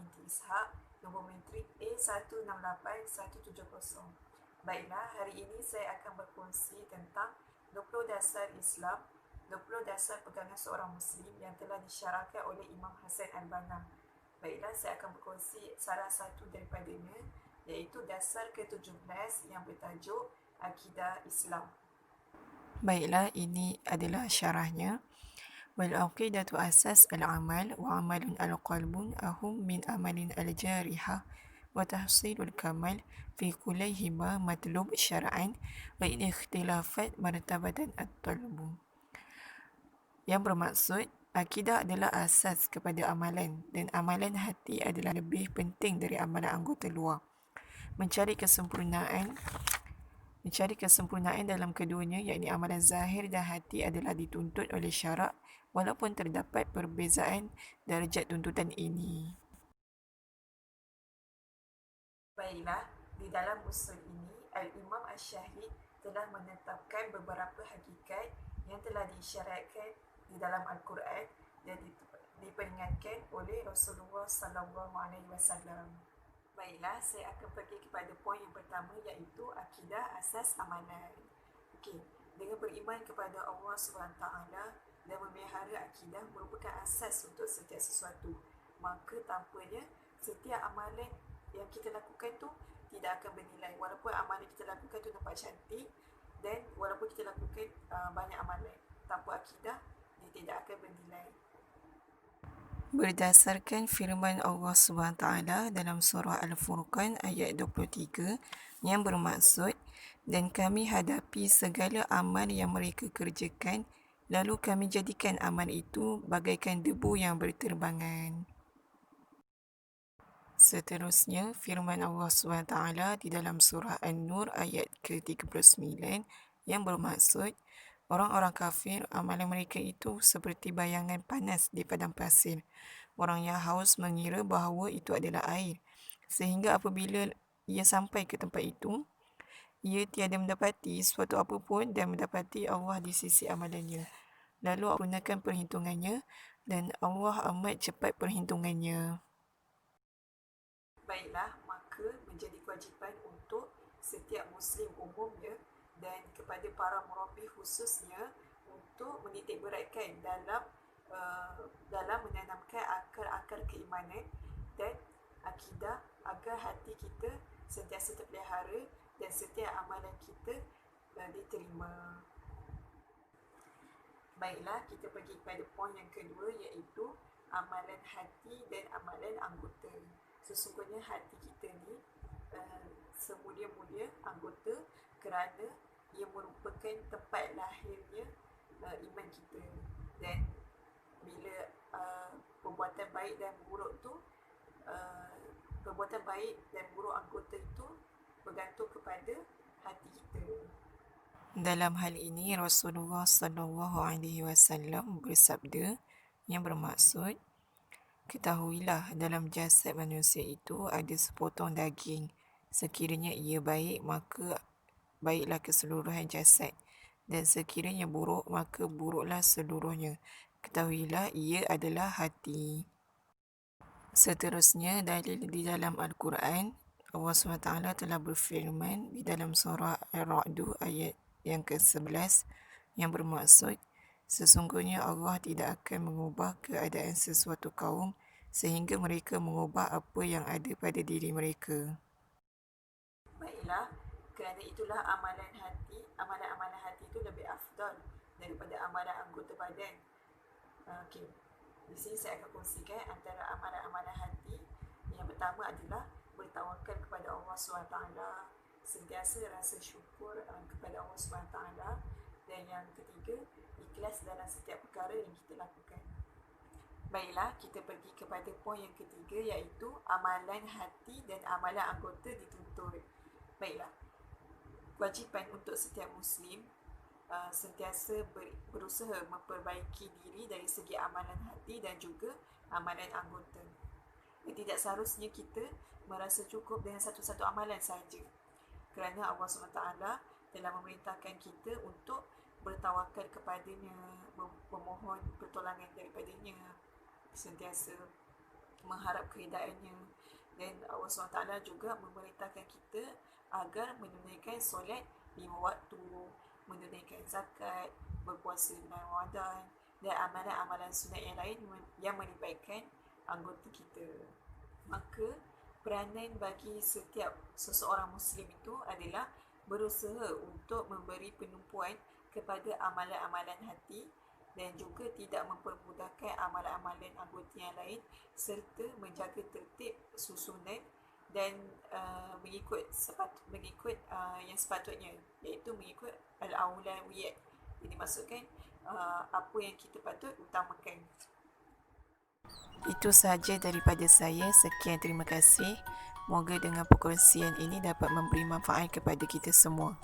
Inti Ishak, nombor matrik A168170. Baiklah, hari ini saya akan berkongsi tentang 20 dasar Islam, 20 dasar pegangan seorang Muslim yang telah disyarahkan oleh Imam Hasan Al-Banna. Baiklah, saya akan berkongsi salah satu daripadanya, iaitu dasar ke-17 yang bertajuk Akidah Islam. Baiklah, ini adalah syarahnya. Wal-aqidatu asas al-amal wa amalun al-qalbun ahum min amalin al-jarihah wa tahsilul kamal fi kulayhima matlub syara'an wa in ikhtilafat martabatan at-talbu. Yang bermaksud, akidah adalah asas kepada amalan dan amalan hati adalah lebih penting dari amalan anggota luar. Mencari kesempurnaan dalam keduanya, yakni amalan zahir dan hati adalah dituntut oleh syarak walaupun terdapat perbezaan darjat tuntutan ini. Baiklah, di dalam usul ini, Al-Imam Asy-Syahid telah menetapkan beberapa hakikat yang telah diisyaratkan di dalam Al-Quran dan diperingatkan oleh Rasulullah SAW. Baiklah, saya akan pergi kepada poin yang pertama, iaitu akidah asas amalan. Okey, dengan beriman kepada Allah SWT dan memelihara akidah merupakan asas untuk setiap sesuatu. Maka tanpanya, setiap amalan yang kita lakukan tu tidak akan bernilai. Walaupun amalan kita lakukan tu nampak cantik, dan walaupun kita lakukan banyak amalan, tanpa akidah, dia tidak akan bernilai. Berdasarkan firman Allah SWT dalam surah Al-Furqan ayat 23 yang bermaksud, dan kami hadapi segala amal yang mereka kerjakan, lalu kami jadikan amal itu bagaikan debu yang berterbangan. Seterusnya, firman Allah SWT di dalam surah An-Nur ayat ke-39 yang bermaksud, orang-orang kafir, amalan mereka itu seperti bayangan panas di padang pasir. Orang yang haus mengira bahawa itu adalah air, sehingga apabila ia sampai ke tempat itu, ia tiada mendapati sesuatu apapun dan mendapati Allah di sisi amalannya. Lalu Allah gunakan perhitungannya dan Allah amat cepat perhitungannya. Baiklah, maka menjadi kewajipan untuk setiap Muslim umumnya dan kepada para murabi khususnya untuk menitikberatkan dalam menanamkan akar-akar keimanan dan akidah agar hati kita sentiasa terpelihara dan setiap amalan kita diterima. Baiklah, kita pergi kepada poin yang kedua, iaitu amalan hati dan amalan anggota. Sesungguhnya hati kita ni semulia-mulia anggota kerana ia merupakan tempat lahirnya iman kita. Dan bila perbuatan baik dan buruk tu, perbuatan baik dan buruk anggota itu bergantung kepada hati kita. Dalam hal ini, Rasulullah SAW bersabda yang bermaksud, ketahuilah dalam jasad manusia itu ada sepotong daging. Sekiranya ia baik, maka baiklah keseluruhan jasad. Dan sekiranya buruk, maka buruklah seluruhnya. Ketahuilah ia adalah hati. Seterusnya, dalil di dalam Al-Quran, Allah SWT telah berfirman di dalam surah Ar-Ra'd ayat yang ke-11 yang bermaksud, sesungguhnya Allah tidak akan mengubah keadaan sesuatu kaum sehingga mereka mengubah apa yang ada pada diri mereka. Baiklah, kerana itulah amalan-amalan hati itu lebih afdal daripada amalan anggota badan. Okey, di sini saya akan kongsikan antara amalan-amalan hati. Yang pertama adalah bertawakal kepada Allah SWT, sentiasa rasa syukur kepada Allah SWT, dan yang ketiga, ikhlas dalam setiap perkara yang kita lakukan. Baiklah, kita pergi kepada poin yang ketiga, iaitu amalan hati dan amalan anggota dituntut. Baiklah, kewajipan untuk setiap Muslim sentiasa berusaha memperbaiki diri dari segi amalan hati dan juga amalan anggota. Tidak seharusnya kita merasa cukup dengan satu-satu amalan sahaja, kerana Allah SWT telah memerintahkan kita untuk bertawakal kepadanya, memohon pertolongan daripadanya sentiasa. mengharap kehidaannya. Dan Allah SWT juga memerintahkan kita agar menunaikan solat 5 waktu, menunaikan zakat, berpuasa bulan Ramadan, dan amalan-amalan sunat yang lain yang melibatkan anggota kita. Maka peranan bagi setiap seseorang Muslim itu adalah berusaha untuk memberi penumpuan kepada amalan-amalan hati dan juga tidak mempermudahkan amalan-amalan anggota yang lain, serta menjaga tertib susunan dan mengikut yang sepatutnya, iaitu mengikut al-aulawiyat. Ini maksudkan apa yang kita patut utamakan. Itu sahaja daripada saya. Sekian, terima kasih. Moga dengan perkongsian ini dapat memberi manfaat kepada kita semua.